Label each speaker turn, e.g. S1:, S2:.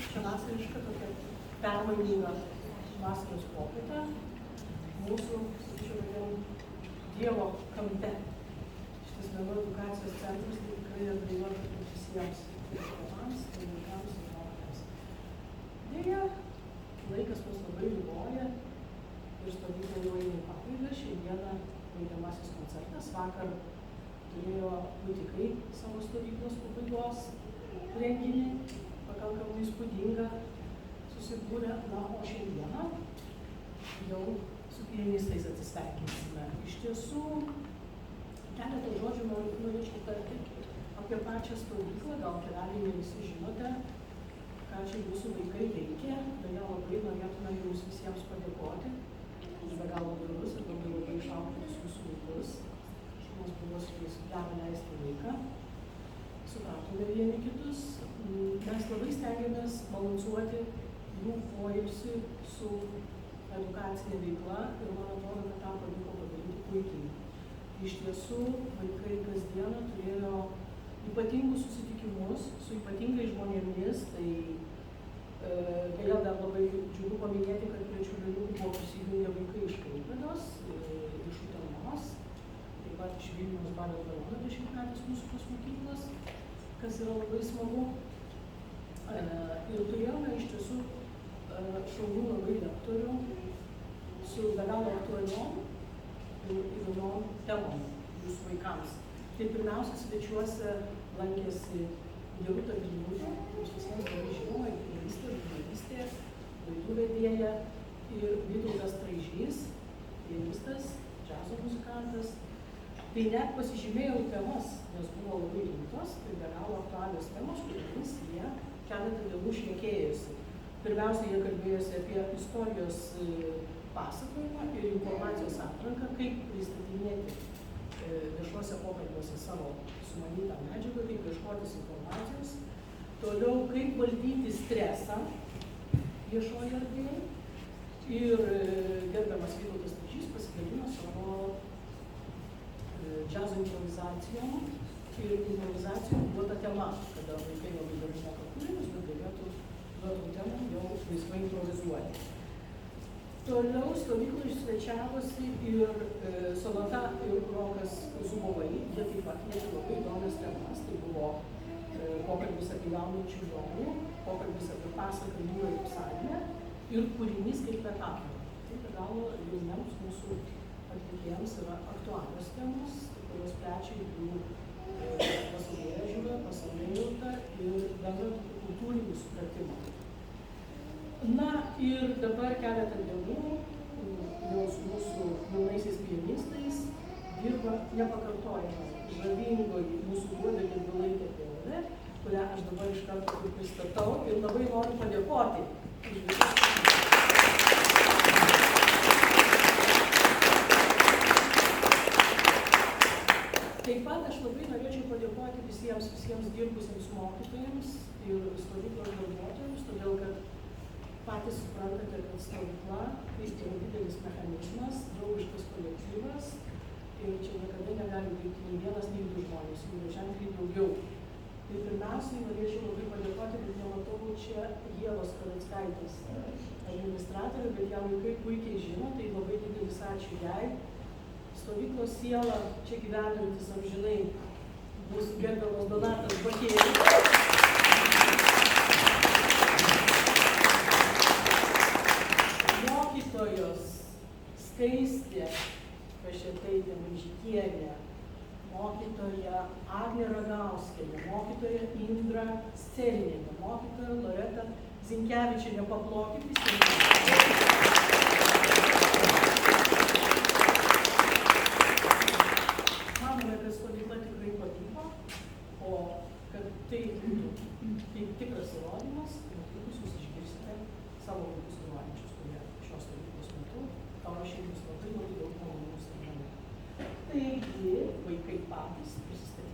S1: čia vasariška tokia permaininga vasaros popietė mūsų, sakyčiau, Dievo kampe. Šitas menų edukacijos centras tai tikrai atgaiva visiems ir tėvams, ir vaikams, ir mokytojams. Deja, laikas mus labai riboja ir stovykla jau eina į pabaigą. Šiandieną baigiamasis koncertas. Vakar turėjo Butikai savo stovyklos pabaigos renginį, pakankamai įspūdingą susibūrę. Na, o šiandieną jau su pianistais atsisveikinsime. Iš tiesų, keletą žodžių norėčiau tarti apie pačią stovyklą. Gal kelialiai ne visi žinote, ką čia jūsų vaikai veikia. Beje, labai norėtume jums visiems padėkoti už be galo gerus ir labai išauklėtus jūsų vaikus. Mums buvo su jais gera leisti laiką. Supratome vieni kitus. Mes labai stengiamės balansuoti jų poilsį su edukacinė veikla ir man atrodo, kad tą pavyko padaryti puikiai. Iš tiesų, vaikai kasdieną turėjo ypatingus susitikimus su ypatingais žmonėmis, tai vėl dar labai džiugu paminėti, kad prie Čiurlioniukų buvo prisijungę vaikai iš Klaipėdos, iš Utenos, taip pat iš Vilniaus Balio dvariono 10-metės muzikos mokyklos, kas yra labai smagu. Ir turėjome iš tiesų šaunių labai lektorių su be galo aktualiom ir įdomiom temom jūsų vaikams. Tai pirmiausia, svečiuose lankėsi Gerūta Griniūtė, jums visiems gerai žinoma, pianistė, žurnalistė, laidų vedėja, ir Vytautas Traižys, pianistas, džiazo muzikantas. Tai net pasižymėjau temas, nes buvo labai rimtos, tai be galo aktualios temos, kuriomis jie keletą dienų šnekėjosi. Pirmiausia, jie kalbėjosi apie istorijos pasakojimą ir informacijos atranką, kaip pristatinėti viešuose pokalbiuose savo sumanytą medžiagą, kaip ieškotis informacijos. Toliau, kaip valdyti stresą viešoje erdvėje. Ir gerbiamas Vytautas Traižys pasidalino savo džiazo improvizacijom ir improvizacijom duota tema, kada vaikai labai gerai moka kūrinius, bet galėtų duotų temų jau laisvai improvizuoti. Toliau stovykloje svečiavosi ir Sonata ir Rokas Zubovai, jie taip pat kvietė labai įdomias temas. Tai buvo pokalbis apie jauną čiurlionį, pokalbis apie pasaką Jūra ir Psalmė ir kūrinys kaip metafora. Tai be galo jauniems mūsų atlikėjams yra aktualios temos, kurios plečia jų pasaulėžiūrą, pasaulėjautą ir bendrą kultūrinį supratimą. Na ir dabar keletą dienų jau su mūsų jaunaisiais pianistais dirba nepakartojama žavingoji mūsų Guoda Gedvilaitė Pianistė, kurią aš dabar iš karto pristatau ir labai noriu padėkoti už visus. Taip pat aš labai norėčiau padėkoti visiems dirbusiems mokytojams ir stovyklos darbuotojams, todėl kad patys suprantate, kad stovykla tai yra didelis mechanizmas, draugiškas kolektyvas ir čia niekada negali būti nei vienas, nei du žmonės, jų yra ženkliai daugiau. Tai pirmiausiai norėčiau labai padėkoti, bet nematau čia Ievos Kaleckaitės administratorė, bet ją vaikai puikiai žino, tai labai didelis ačiū jai. Stovyklos siela čia gyvenantis amžinai bus gerbiamas Donatas Bakėlis. Mokytojos Skaistė Kašėtaitė Maižytienė, mokytoja Agnė Ragauskienė, mokytoja Indra Scelinienė, mokytoja Loreta Zinkevičienė, paplokit visiems. Manome, kad stovykla tikrai patiko, o kad tai būtų tikras įrodymas, netrukus jūs išgirsite savo vaikus grojančius, kurie šios stovyklos metu paruošė jums labai daug malonaus ir malonų. Taigi, vaikai patys prisistatyti